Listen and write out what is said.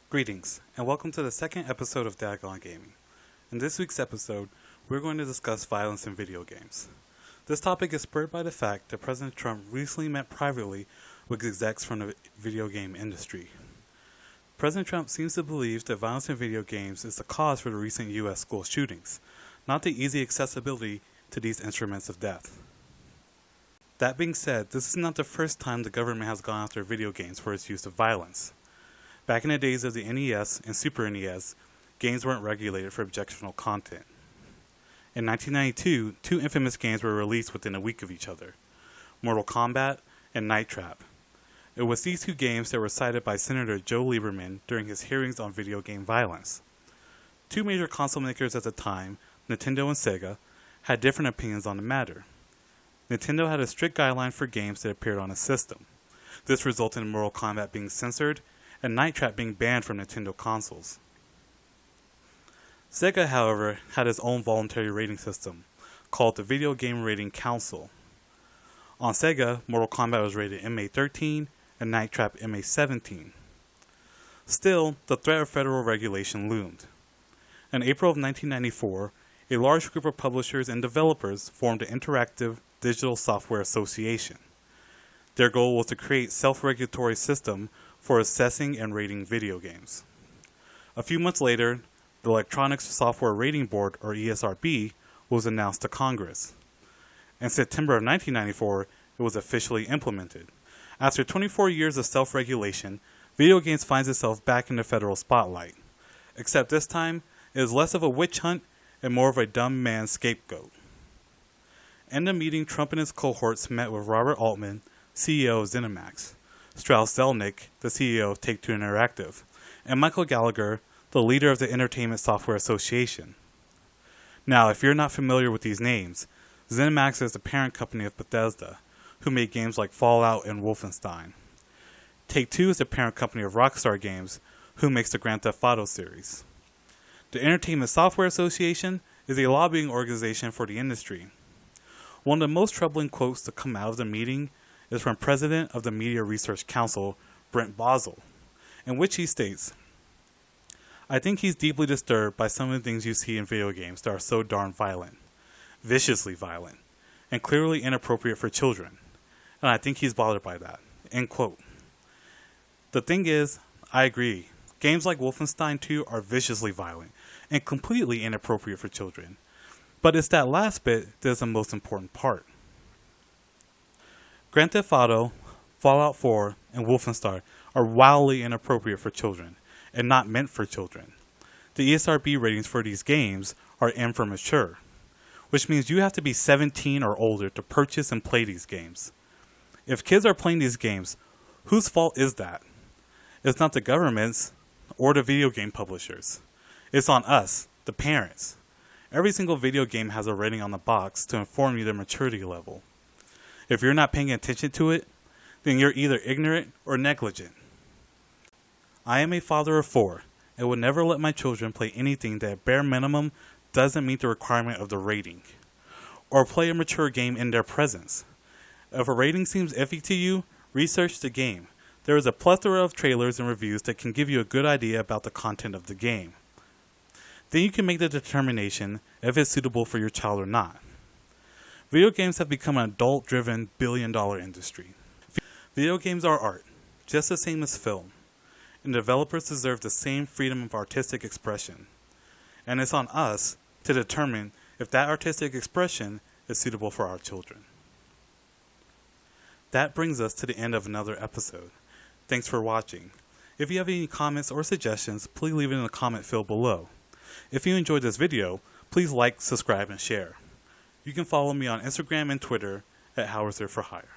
Greetings, and welcome to the second episode of Daggone Gaming. In this week's episode, we're going to discuss violence in video games. This topic is spurred by the fact that President Trump recently met privately with execs from the video game industry. President Trump seems to believe that violence in video games is the cause for the recent U.S. school shootings, not the easy accessibility to these instruments of death. That being said, this is not the first time the government has gone after video games for its use of violence. Back in the days of the NES and Super NES, games weren't regulated for objectionable content. In 1992, two infamous games were released within a week of each other, Mortal Kombat and Night Trap. It was these two games that were cited by Senator Joe Lieberman during his hearings on video game violence. Two major console makers at the time, Nintendo and Sega, had different opinions on the matter. Nintendo had a strict guideline for games that appeared on a system. This resulted in Mortal Kombat being censored and Night Trap being banned from Nintendo consoles. Sega, however, had its own voluntary rating system, called the Video Game Rating Council. On Sega, Mortal Kombat was rated MA13 and Night Trap MA17. Still, the threat of federal regulation loomed. In April of 1994, a large group of publishers and developers formed the Interactive Digital Software Association. Their goal was to create a self-regulatory system for assessing and rating video games. A few months later, the Electronic Software Rating Board, or ESRB, was announced to Congress. In September of 1994, it was officially implemented. After 24 years of self-regulation, video games finds itself back in the federal spotlight. Except this time, it is less of a witch hunt and more of a dumb man scapegoat. In the meeting, Trump and his cohorts met with Robert Altman, CEO of ZeniMax, Strauss Zelnick, the CEO of Take-Two Interactive, and Michael Gallagher, the leader of the Entertainment Software Association. Now, if you're not familiar with these names, ZeniMax is the parent company of Bethesda, who made games like Fallout and Wolfenstein. Take-Two is the parent company of Rockstar Games, who makes the Grand Theft Auto series. The Entertainment Software Association is a lobbying organization for the industry. One of the most troubling quotes to come out of the meeting is from President of the Media Research Council, Brent Bozell, in which he states, "I think he's deeply disturbed by some of the things you see in video games that are so darn violent, viciously violent, and clearly inappropriate for children, and I think he's bothered by that." End quote. The thing is, I agree, games like Wolfenstein 2 are viciously violent and completely inappropriate for children, but it's that last bit that is the most important part. Grand Theft Auto, Fallout 4, and Wolfenstein are wildly inappropriate for children, and not meant for children. The ESRB ratings for these games are M for mature, which means you have to be 17 or older to purchase and play these games. If kids are playing these games, whose fault is that? It's not the government's or the video game publishers. It's on us, the parents. Every single video game has a rating on the box to inform you their maturity level. If you're not paying attention to it, then you're either ignorant or negligent. I am a father of 4 and would never let my children play anything that at bare minimum doesn't meet the requirement of the rating, or play a mature game in their presence. If a rating seems iffy to you, research the game. There is a plethora of trailers and reviews that can give you a good idea about the content of the game. Then you can make the determination if it's suitable for your child or not. Video games have become an adult-driven billion-dollar industry. Video games are art, just the same as film, and developers deserve the same freedom of artistic expression. And it's on us to determine if that artistic expression is suitable for our children. That brings us to the end of another episode. Thanks for watching. If you have any comments or suggestions, please leave it in the comment field below. If you enjoyed this video, please like, subscribe, and share. You can follow me on Instagram and Twitter at HowardThey're4Hire.